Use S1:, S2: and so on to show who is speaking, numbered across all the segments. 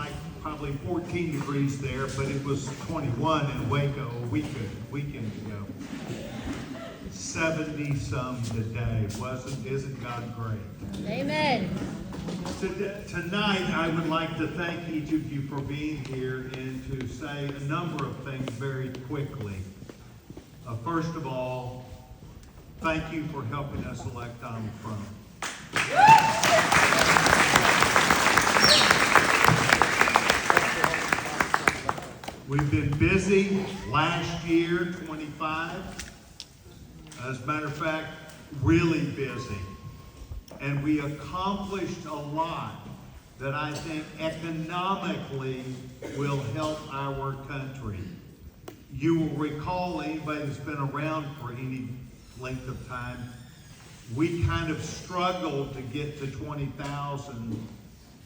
S1: like probably 14 degrees there, but it was 21 in Waco a weekend ago. 70 some today. Isn't God great?
S2: Amen.
S1: Tonight, I would like to thank each of you for being here and to say a number of things very quickly. First of all, thank you for helping us elect Donald Trump. We've been busy last year, 25. As a matter of fact, really busy. And we accomplished a lot that I think economically will help our country. You will recall, anybody that's been around for any length of time, we kind of struggled to get to 20,000,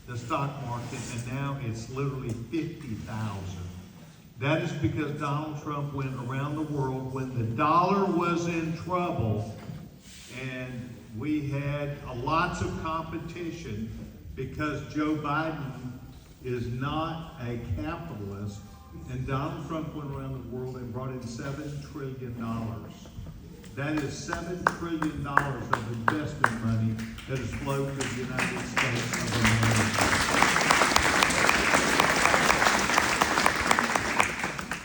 S1: the stock market, and now it's literally 50,000. That is because Donald Trump went around the world when the dollar was in trouble, and we had lots of competition because Joe Biden is not a capitalist, and Donald Trump went around the world and brought in $7 trillion. That is $7 trillion of investment money that has flowed to the United States of America.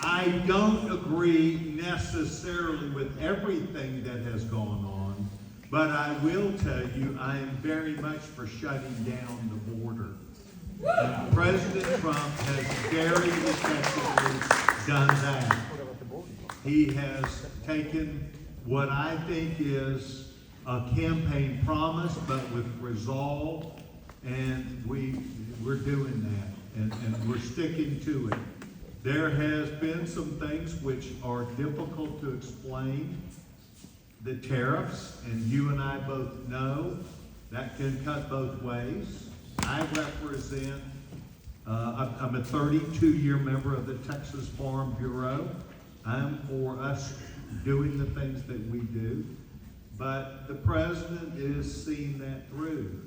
S1: I don't agree necessarily with everything that has gone on, but I will tell you I am very much for shutting down the border. And President Trump has very effectively done that. He has taken what I think is a campaign promise, but with resolve, and we're doing that, and we're sticking to it. There has been some things which are difficult to explain. The tariffs, and you and I both know, that can cut both ways. I represent, I'm a 32-year member of the Texas Farm Bureau. I'm for us doing the things that we do, but the president is seeing that through.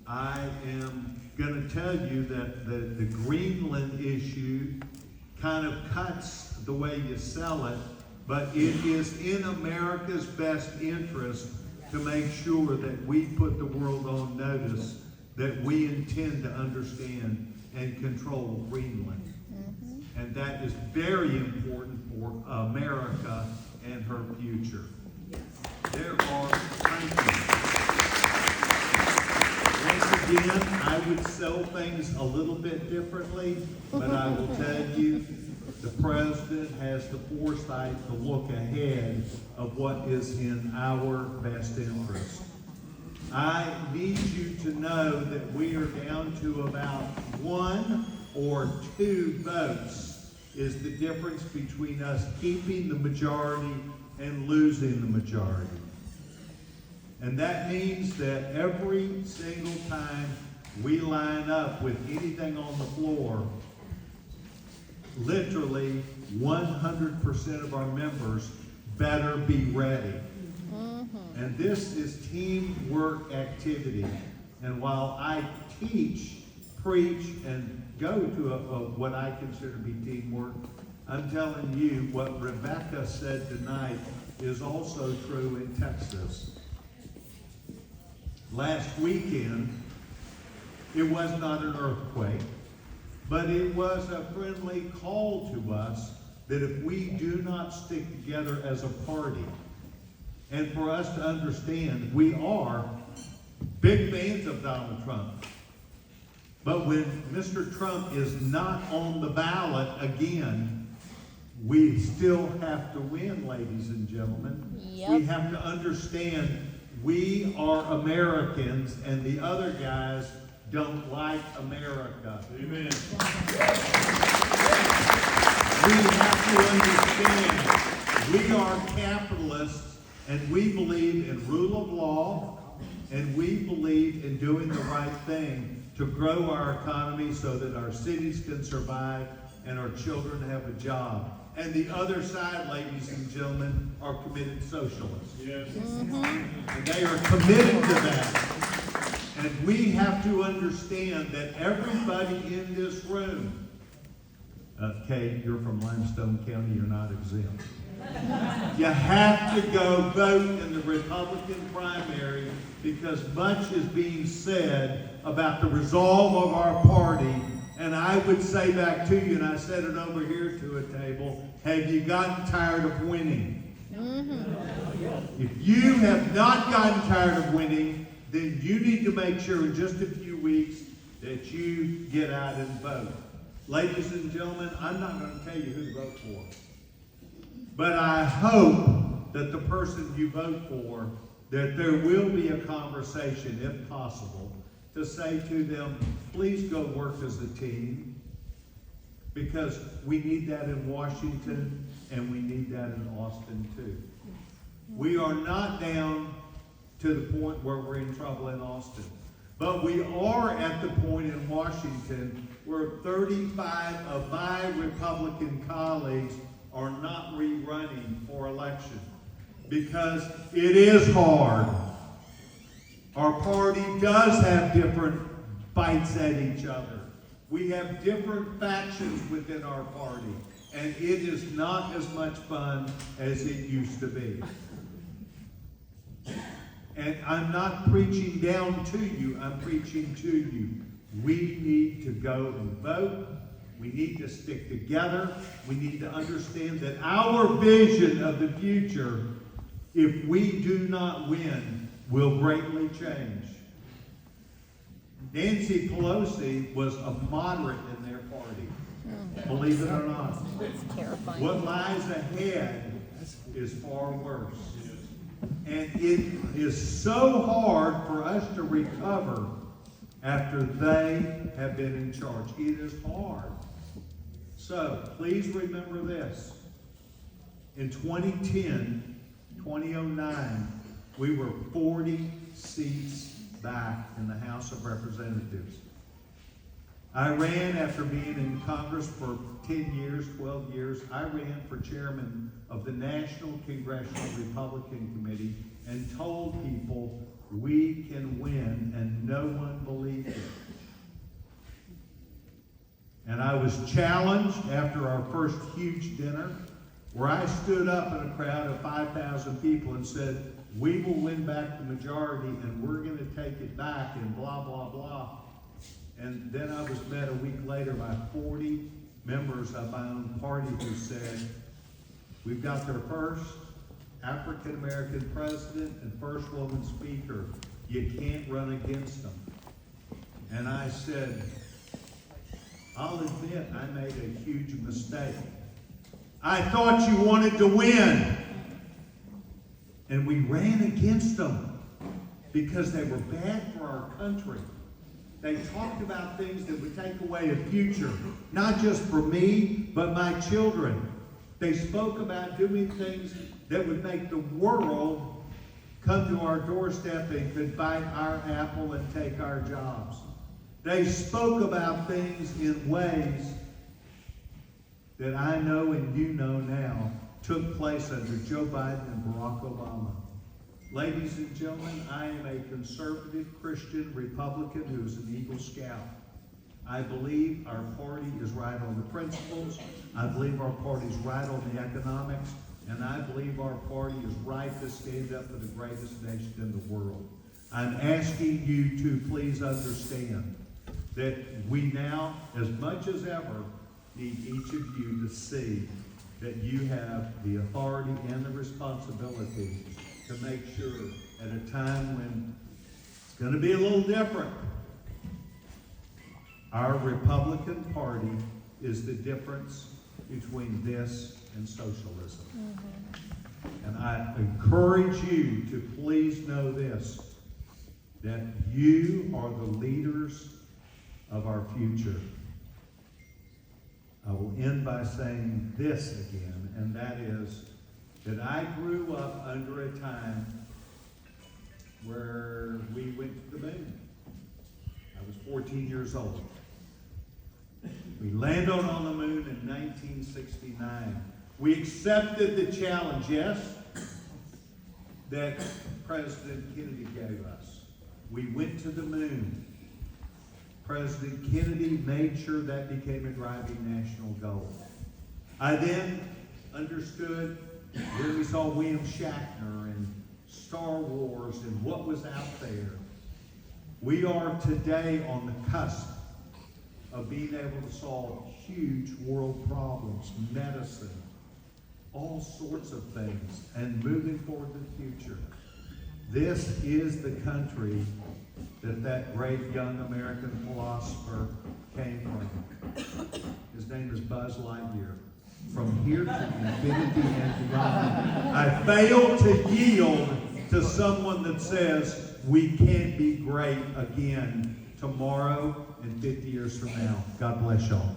S1: I am going to tell you that the Greenland issue kind of cuts the way you sell it, but it is in America's best interest to make sure that we put the world on notice that we intend to understand and control Greenland. Mm-hmm. And that is very important for America and her future. There are, thank you. Once again, I would sell things a little bit differently, but I will tell you, the president has the foresight to look ahead of what is in our best interest. I need you to know that we are down to about 1 or 2 votes is the difference between us keeping the majority and losing the majority. And that means that every single time we line up with anything on the floor, literally 100% of our members better be ready. Mm-hmm. And this is teamwork activity. And while I teach, preach, and go to what I consider to be teamwork, I'm telling you what Rebecca said tonight is also true in Texas. Last weekend, it was not an earthquake, but it was a friendly call to us that if we do not stick together as a party, and for us to understand we are big fans of Donald Trump, but when Mr. Trump is not on the ballot again, we still have to win, ladies and gentlemen. Yep. We have to understand we are Americans, and the other guys don't like America. Amen. We have to understand we are capitalists, and we believe in rule of law, and we believe in doing the right thing to grow our economy so that our cities can survive and our children have a job. And the other side, ladies and gentlemen, are committed socialists. Yes. Mm-hmm. And they are committed to that. And we have to understand that everybody in this room, Kate, you're from Limestone County, you're not exempt. You have to go vote in the Republican primary because much is being said about the resolve of our party. And I would say back to you, and I said it over here to a table, have you gotten tired of winning? If you have not gotten tired of winning, then you need to make sure in just a few weeks that you get out and vote. Ladies and gentlemen, I'm not going to tell you who to vote for. But I hope that the person you vote for, that there will be a conversation, if possible, to say to them, please go work as a team, because we need that in Washington and we need that in Austin too. We are not down to the point where we're in trouble in Austin, but we are at the point in Washington where 35 of my Republican colleagues are not rerunning for election because it is hard. Our party does have different bites at each other. We have different factions within our party, and it is not as much fun as it used to be. And I'm not preaching down to you, I'm preaching to you. We need to go and vote. We need to stick together. We need to understand that our vision of the future, if we do not win, will greatly change. Nancy Pelosi was a moderate in their party. Believe it or not.
S2: That's terrifying.
S1: What lies ahead is far worse. And it is so hard for us to recover after they have been in charge. It is hard. So, please remember this. In 2010, 2009, we were 40 seats back in the House of Representatives. I ran after being in Congress for 10 years, 12 years. I ran for chairman of the National Congressional Republican Committee and told people we can win, and no one believed it. And I was challenged after our first huge dinner where I stood up in a crowd of 5,000 people and said, we will win back the majority and we're going to take it back and blah, blah, blah. And then I was met a week later by 40 members of my own party who said, we've got their first African-American president and first woman speaker. You can't run against them. And I said, I'll admit I made a huge mistake. I thought you wanted to win. And we ran against them because they were bad for our country. They talked about things that would take away a future, not just for me, but my children. They spoke about doing things that would make the world come to our doorstep and could bite our apple and take our jobs. They spoke about things in ways that I know and you know now took place under Joe Biden and Barack Obama. Ladies and gentlemen, I am a conservative Christian Republican who is an Eagle Scout. I believe our party is right on the principles. I believe our party is right on the economics. And I believe our party is right to stand up for the greatest nation in the world. I'm asking you to please understand that we now, as much as ever, need each of you to see that you have the authority and the responsibility to make sure at a time when it's going to be a little different, our Republican Party is the difference between this and socialism. And I encourage you to please know this, that you are the leaders of our future. I will end by saying this again, and that is that I grew up under a time where we went to the moon. I was 14 years old. We landed on the moon in 1969. We accepted the challenge, yes, that President Kennedy gave us. We went to the moon. President Kennedy made sure that became a driving national goal. I then understood when we saw William Shatner and Star Wars and what was out there. We are today on the cusp of being able to solve huge world problems, medicine, all sorts of things, and moving forward to the future. This is the country that great young American philosopher came from. His name is Buzz Lightyear. From here to infinity and beyond. I fail to yield to someone that says we can't be great again tomorrow and 50 years from now. God bless y'all.